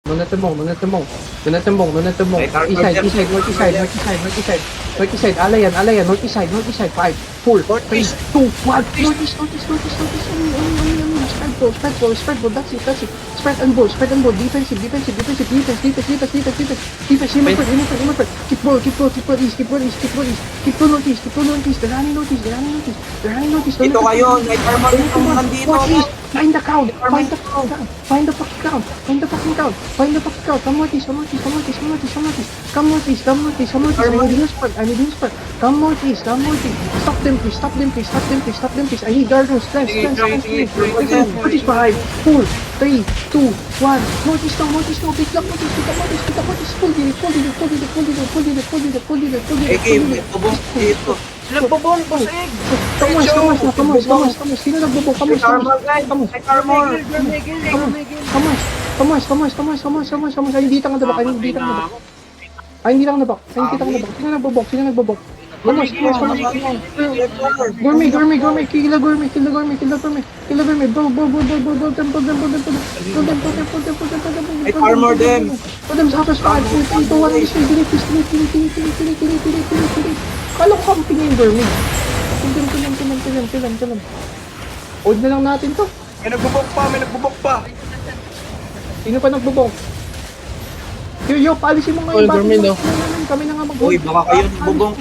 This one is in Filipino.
Nonetembong. May car East side, there. east side, north east side, north east side, north east side. North east side, alayan, north east side, 5, 4, 3, 2, 1. North east. Spread ball, that's it. Spread and ball. Defensive. Defense. Him and Fred. Keep ball east. Keep ball northeast. They're running northeast. Dito kayo, may armor itong nandito. Northeast. Find the count. Find the fucking count. Come northeast. I need your spread. Come northeast. Stop them, please. I need guardians. Strength. Northeast 5, 4, 3, 2, 1. Northeast now. Pick up northeast. Full unit. May tubong dito. Sila bubong po sa egg. Come on. Sino nagbubong? Come on. Ay, hindi tanga na ba? Hindi tanga na ba? Sino nagbubong? Come on. Gourmet. Kill the gourmet. Bro. May armor them. Put them sa first 5, 3, 2, 1, delete. Kala ko camping yung gourmet. Kill. Hold na lang natin to. May nagbubok pa. Sino pa nagbubong? Yo, paalisin mo ngayon. Gourmet, no? Kami na nga mag- Uy, baka kayo nagbubong.